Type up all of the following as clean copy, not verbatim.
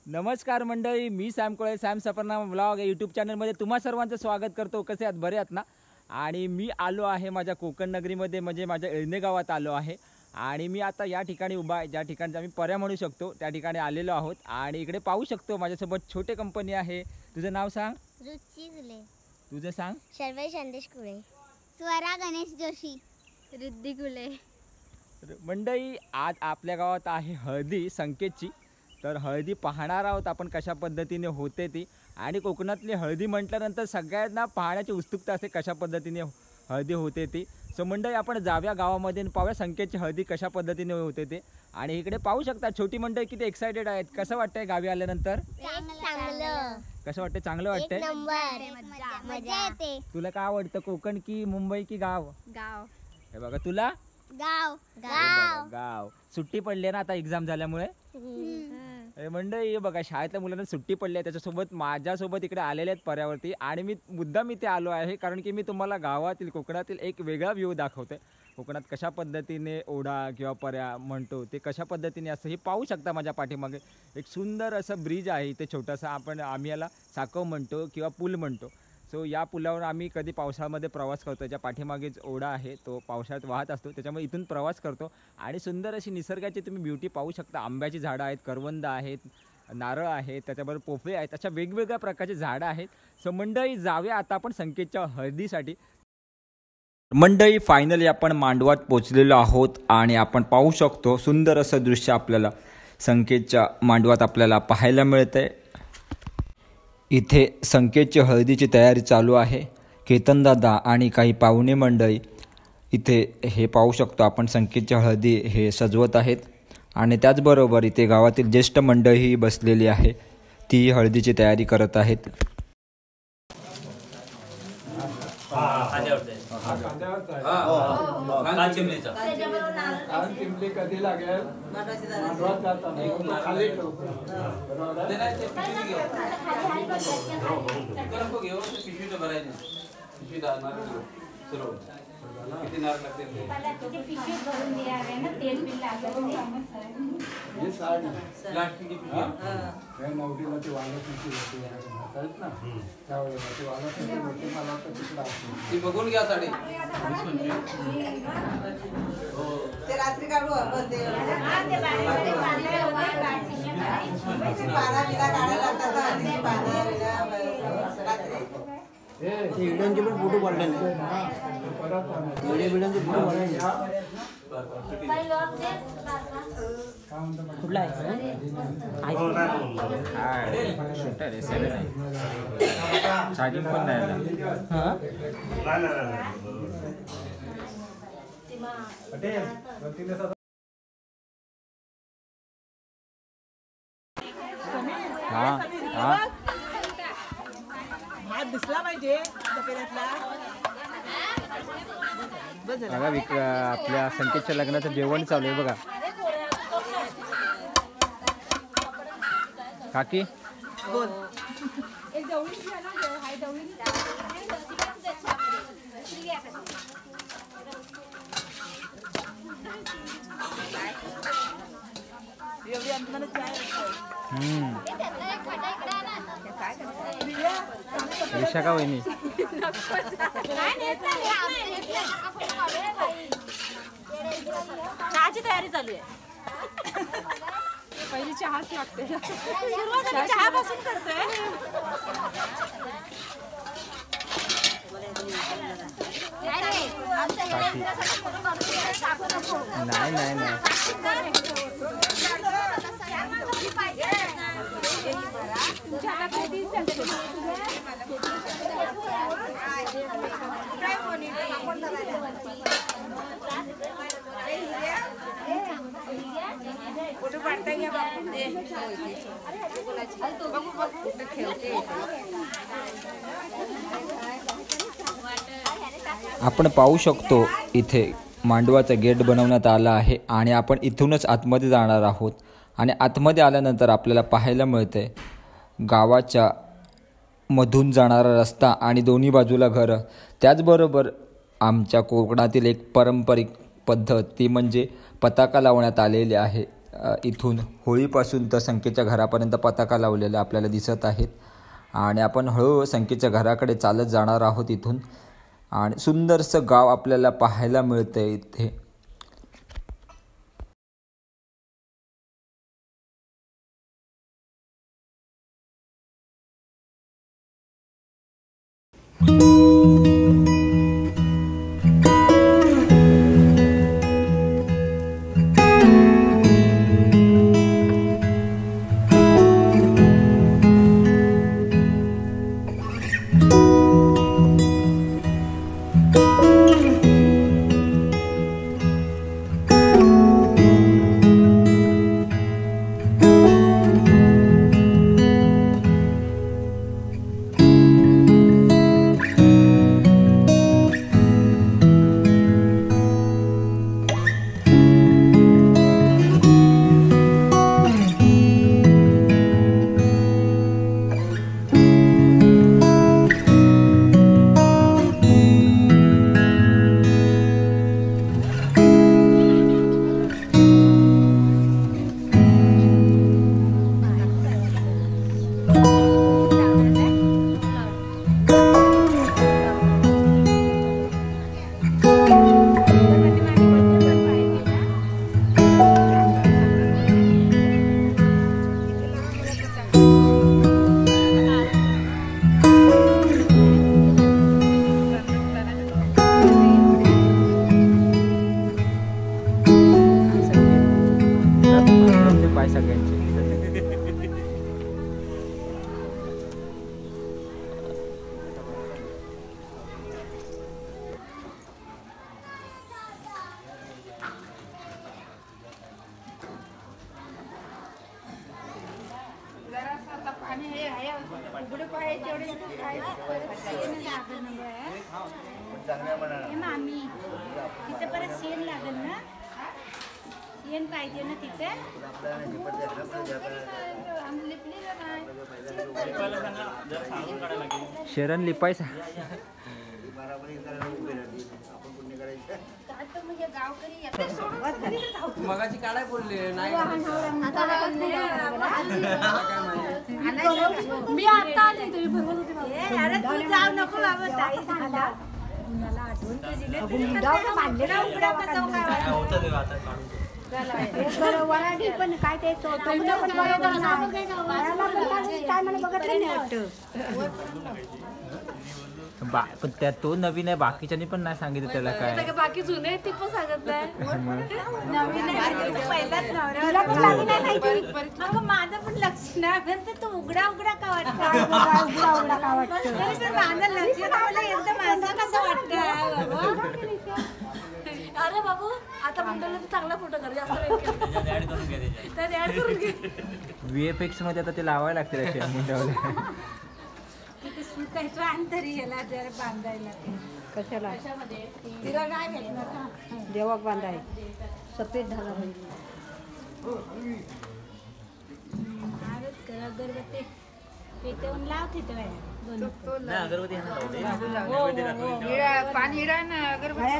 नमस्कार मंडळी, मी Sam कोळे, Sam Safarnama vlog या यूट्यूब चॅनलमध्ये तुम्हा सर्वांचं स्वागत करतो. कसे आहात? बरे आहात ना? आणि मी आलो आहे माझ्या कोकण नगरीमध्ये, म्हणजे माझ्या येळणे गावात आलो आहे. आणि मी आता या ठिकाणी उभा आहे, ज्या ठिकाणचा आम्ही पर्या म्हणू शकतो त्या ठिकाणी आलेलो आहोत. आणि इकडे पाहू शकतो माझ्यासोबत छोटे कंपनी आहे. तुझं नाव सांग. रुची गुले. तुझं सांग. शर्वई संदेश कुळे. स्वरा गणेश जोशी. रिद्धी गुले. मंडळी, आज आपल्या गावात आहे हळदी संकेतची. तर हळदी पाहणार आहोत आपण कशा पद्धतीने होते ती. आणि कोकणातली हळदी म्हटल्यानंतर सगळ्यांना पाहण्याची उत्सुकता असते कशा पद्धतीने हळदी होते ती. सो मंडळी, आपण जाव्या गावामध्ये आणि पाहूया संकेतची हळदी कशा पद्धतीने होते ते. आणि इकडे पाहू शकता छोटी मंडळी किती एक्साइटेड आहेत. कसं वाटतंय गावी आल्यानंतर? चांगलं. कसं वाटतंय? चांगलं वाटतंय. मजा येते. तुला काय आवडतं, कोकण की मुंबई की गाव? गाव. हे बघा, तुला गाव. गाव. गाव. सुट्टी पडली ना आता एक्झाम झाल्यामुळे. मंडळी, हे बघा, शाळेतल्या मुलांना सुट्टी पडली आहे, त्याच्यासोबत माझ्यासोबत इकडे आलेले आहेत पर्यावरती. आणि मी मुद्दाम इथे आलो आहे कारण की मी तुम्हाला गावातील कोकणातील एक वेगळा व्ह्यू दाखवतोय. कोकणात कशा पद्धतीने ओढा किंवा पर्या म्हणतो ते कशा पद्धतीने असतं हे पाहू शकता. माझ्या पाठीमागे एक सुंदर असं ब्रिज आहे इथे, छोटासा. आम्ही याला साकव म्हणतो किंवा पूल म्हणतो. सो या पुलावर आम्ही कधी पावसाळ्यामध्ये प्रवास करतो. ज्या पाठीमागेच ओढा आहे तो पावसाळ्यात वाहत असतो, त्याच्यामुळे इथून प्रवास करतो. आणि सुंदर अशी निसर्गाची तुम्ही ब्युटी पाहू शकता. आंब्याची झाडं आहेत, करवंद आहेत, नारळ आहेत, त्याच्याबरोबर पोफळे आहेत, अशा वेगवेगळ्या प्रकारची झाडं आहेत. सो मंडळी, जाऊया आता आपण संकेतच्या हळदीसाठी. मंडळी, फायनली आपण मांडवात पोचलेलो आहोत. आणि आपण पाहू शकतो सुंदर असं दृश्य आपल्याला संकेतच्या मांडवात आपल्याला पाहायला मिळतंय. इथे संकेतची हळदीची तयारी चालू आहे. केतनदादा आणि काही पाहुणे मंडळी इथे हे पाहू शकतो आपण संकेतची हळदी हे सजवत आहेत. आणि त्याचबरोबर इथे गावातील ज्येष्ठ मंडळीही बसलेली आहे, ती हळदीची तयारी करत आहेत. कधी लागेल खाली किती नार लागते नवरीला ती वाला ना ती बघून घ्या साडी ते रात्री काढू आपण ते व्हिडिओचे पण फोटो काढले व्हिडिओचे फोटो काढले कुठला चार्जिंग पण नाही. हात दिसला पाहिजे बघा, आपल्या संकेतच्या लग्नाचं जेवण चालू आहे बघा. काकी बोल. विशाखा वहिनी चहाची तयारी चालू आहे. पहिली चहाच लागते. चहापासून करते. नाही नाही नाही आपण पाहू शकतो इथे मांडवाचा गेट बनवण्यात आला आहे. आणि आपण इथूनच आतमध्ये जाणार आहोत. आणि आतमध्ये आल्यानंतर आपल्याला पाहायला मिळते गावाच्या मधून जाणारा रस्ता आणि दोन्ही बाजूला घरं. त्याचबरोबर आमच्या कोकणातील एक पारंपरिक पद्धत ती म्हणजे पताका लावण्यात आलेली आहे. इथून होळीपासून तर संकेतच्या घरापर्यंत पताका लावलेल्या आपल्याला दिसत आहेत आणि आपण हळूहळू संकेतच्या घराकडे चालत जाणार आहोत इथून. आणि सुंदरसं गाव आपल्याला पाहायला मिळतं इथे. मामी तिथे परत शेण लागेल ना, शेण पाहिजे ना तिथे. शरण लिपायचा मगाची काढाय बोलले नाही मी आता आले तुम्ही भरवत होते बाबा. अरे तू जाऊ नको बाबा, ताई सांगा. मला आठवण तर दिली वराडी पण काय ते काय मला बघितलं नाही वाटतं. पण त्या तो नवीन आहे, बाकीच्यांनी पण नाही सांगितलं त्याला काय. बाकी जुने आहेत ते पण सांगत नाही. नवीन आहे पहिलाच नवऱ्याला पण लागली नाही माहिती. अगं माझं पण लक्ष नाही, तर तू उघडा उघडा का वाटतं, उघडा उघडा का वाटतं. माझं लक्ष नाही, एकदम असं कसं वाटतं. अरे बाबू आता मुंडवलं तर चांगला फोटो कर, जास्त ऍड करून घे. VFX मध्ये आता ते लावायला लागते असे मुंडावले. तिथे सुकायचं आणि तरी याला जरा बांधायला कशाला तिला नाही भेटणार ना. देवाक बांधाय सफेद झाला अगरबत्ती पेटवून लाव तिथे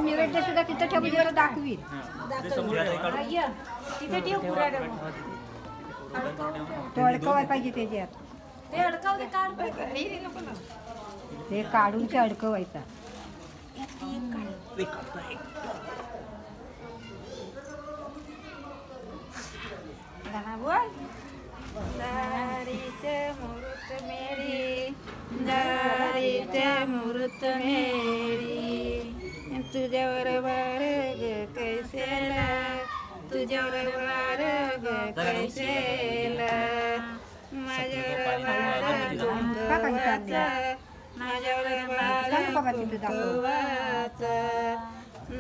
नैवेद्य सुद्धा तिथं ठेवून दाखवी तिथे ठेव पुरा तो अडकवाय पाहिजे त्याच्यात. ते अडकाव दे, काढ ते काढून ते अडकवायचा. गाणं बोल. दारीचे मुहूर्त मेरी, दारीचे मुहूर्त मेरी, तुझ्यावर वार ग कैसेला, तुझ्यावर वार ग कैसेला, माझ्यावर वार गोवाचा, माझ्यावर वार गोवाचा,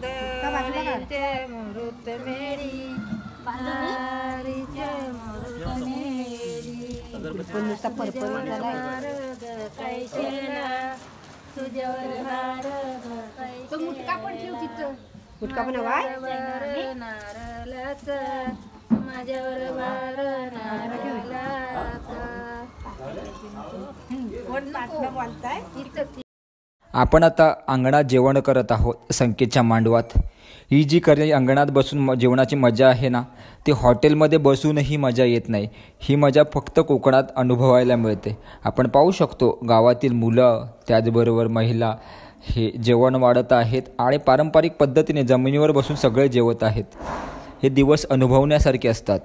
दारीचे मुहूर्त मेरी, दारीचे मुहूर्त मेरी, पण नुसता परपरी झालाय. तुझ्यावर वार तो मुटका पण ठेव तिथं. गुटखा पण हवाय. नारळाचा माझ्यावर वार नारळाचा. कोण पाठलं बोलताय इथं. आपण आता अंगणात जेवण करत आहोत संकेतच्या मांडवात. ही जी खरी अंगणात बसून जेवणाची मजा आहे ना, ती हॉटेलमध्ये बसूनही मजा येत नाही. ही मजा फक्त कोकणात अनुभवायला मिळते. आपण पाहू शकतो गावातील मुलं त्याचबरोबर महिला हे जेवण वाढत आहेत आणि पारंपरिक पद्धतीने जमिनीवर बसून सगळे जेवत आहेत. हे दिवस अनुभवण्यासारखे असतात.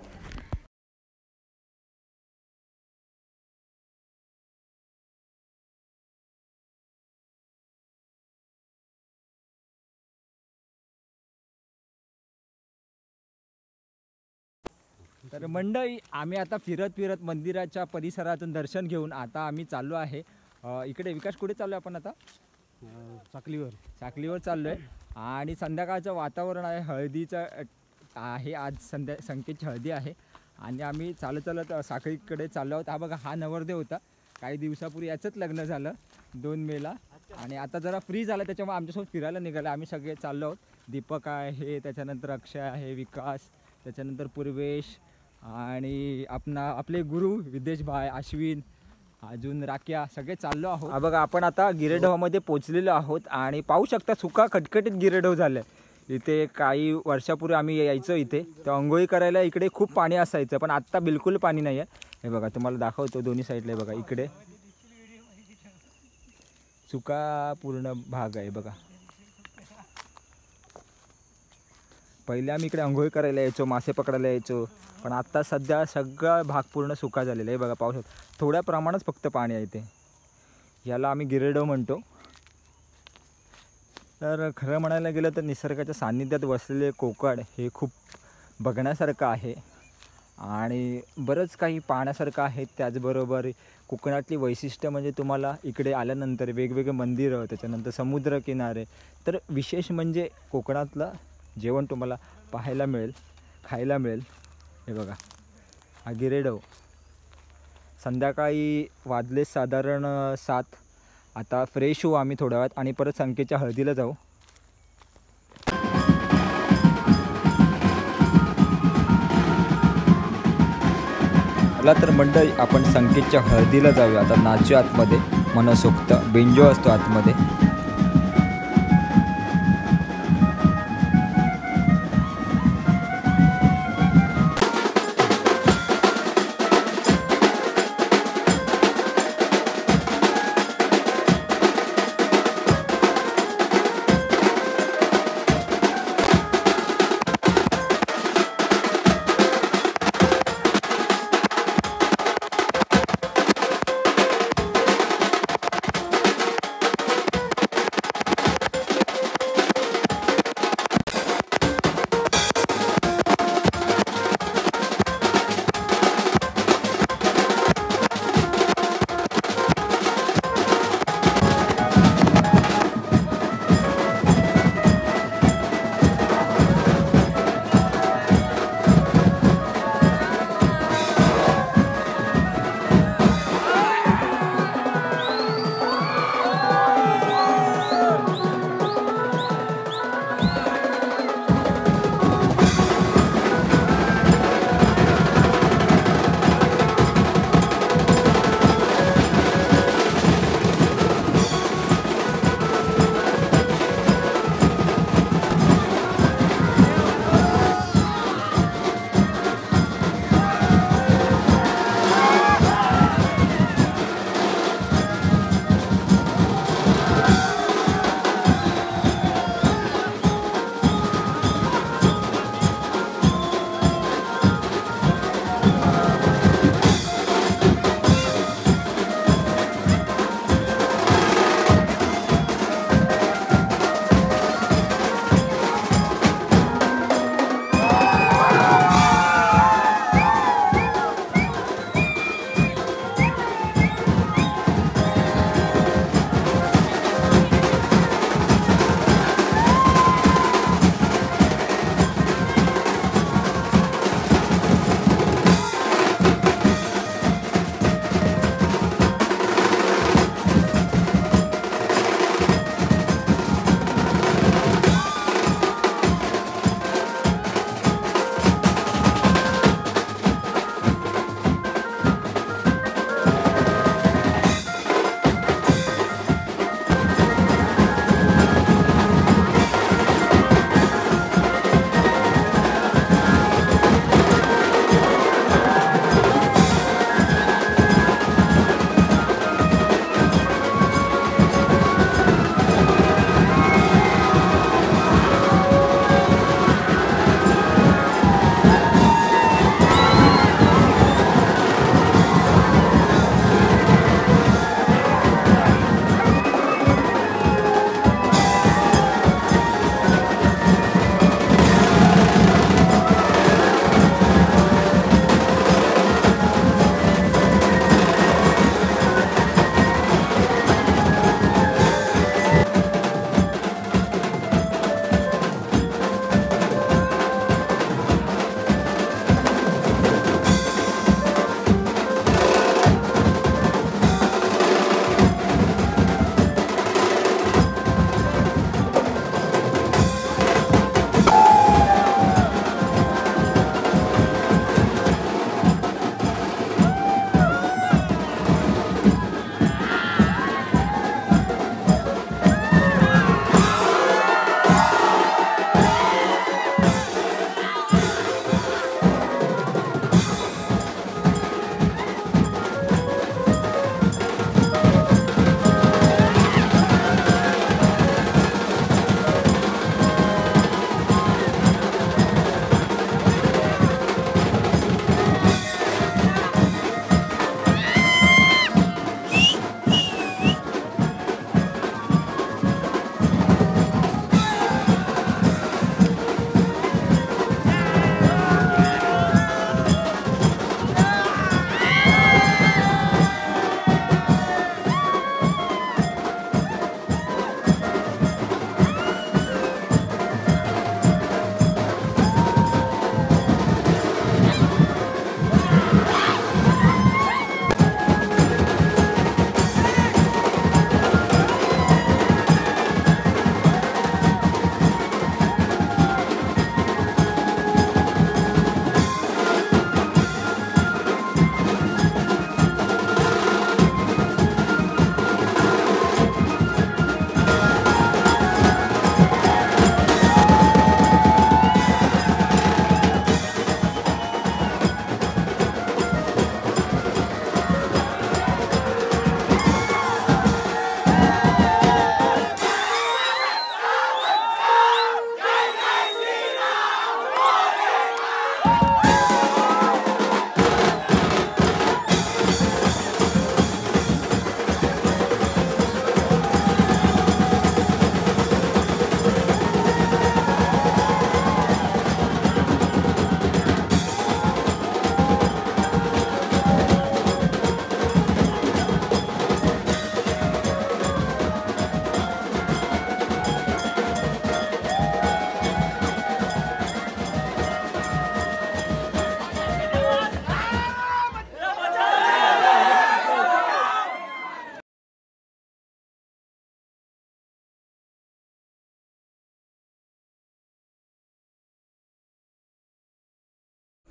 तर मंडळी, आम्ही आता फिरत फिरत मंदिराच्या परिसरातून दर्शन घेऊन आता आम्ही चाललो आहे इकडे. विकास, कुठे चाललो आहे आपण आता? साखलीवर चाललो आहे. आणि संध्याकाळचं वातावरण आहे, हळदीचं आहे. आज संकेतची हळदी आहे आणि आम्ही चालत साखळीकडे चाललो आहोत. हा बघा, हा नवरदेव होता. काही दिवसापूर्वी याचंच लग्न झालं 2 मेला आणि आता जरा फ्री झाला, त्याच्यामुळे आमच्यासोबत फिरायला निघालं. आम्ही सगळे चाललो आहोत. दीपक आहे, त्याच्यानंतर अक्षय आहे, विकास, त्याच्यानंतर पूर्वेश आणि आपले गुरु विदेश भाई, अश्विन, अजून राख्या, सगळे चाललो आहोत. हा बघा, आपण आता गिरेढवमध्ये पोचलेलो आहोत आणि पाहू शकता सुका खटखटीत गिरेढव झालं. इथे काही वर्षापूर्वी आम्ही यायचो इथे, तर अंघोळी करायला इकडे खूप पाणी असायचं, पण आत्ता बिलकुल पाणी नाही आहे. हे बघा, तुम्हाला दाखवतो दोन्ही साईडला. बघा, इकडे सुका पूर्ण भाग आहे बघा. पहिले आम्ही इकडे अंघोळी करायला यायचो, मासे पकडायला यायचो, पण आत्ता सध्या सगळा भाग पूर्ण सुका झालेला आहे. बघा, पाहू शकतो थोड्या प्रमाणात फक्त पाणी आहे इथे. याला आम्ही गिरेढव म्हणतो. तर खरं म्हणायला गेलं तर निसर्गाच्या सान्निध्यात बसलेले कोकण हे खूप बघण्यासारखं आहे आणि बरंच काही पाहण्यासारखं आहे. त्याचबरोबर कोकणातली वैशिष्ट्य म्हणजे तुम्हाला इकडे आल्यानंतर वेगवेगळे मंदिरं, त्याच्यानंतर समुद्रकिनारे, तर विशेष म्हणजे कोकणातलं जेवण तुम्हाला पाहायला मिळेल, खायला मिळेल. हे बघा, हा गिरेढव. संध्याकाळी वाजले साधारण 7. आता फ्रेश होऊ आम्ही थोड्या वेळात आणि परत संकेतच्या हळदीला जाऊ. मला तर मंडळी, आपण संकेतच्या हळदीला जाऊया. आता नाचू आतमध्ये, मनसोक्त बेंजो असतो आतमध्ये.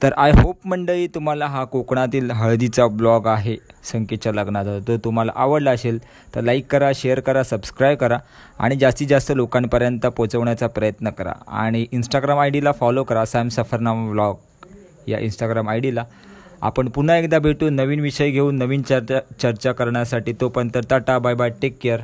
तर आय होप मंडळी तुम्हाला हा कोकणातील हळदीचा ब्लॉग आहे संकेतच्या लग्नाचा तो तुम्हाला आवडला असेल तर लाईक करा, शेअर करा, सबस्क्राईब करा आणि जास्तीत जास्त लोकांपर्यंत पोहोचवण्याचा प्रयत्न करा. आणि इंस्टाग्राम आय डीला फॉलो करा, सॅम सफरनामा व्लॉग या इंस्टाग्राम आय डीला. आपण पुन्हा एकदा भेटू नवीन विषय घेऊन, नवीन चर्चा करण्यासाठी. तोपर्यंत tata, bye bye, take care.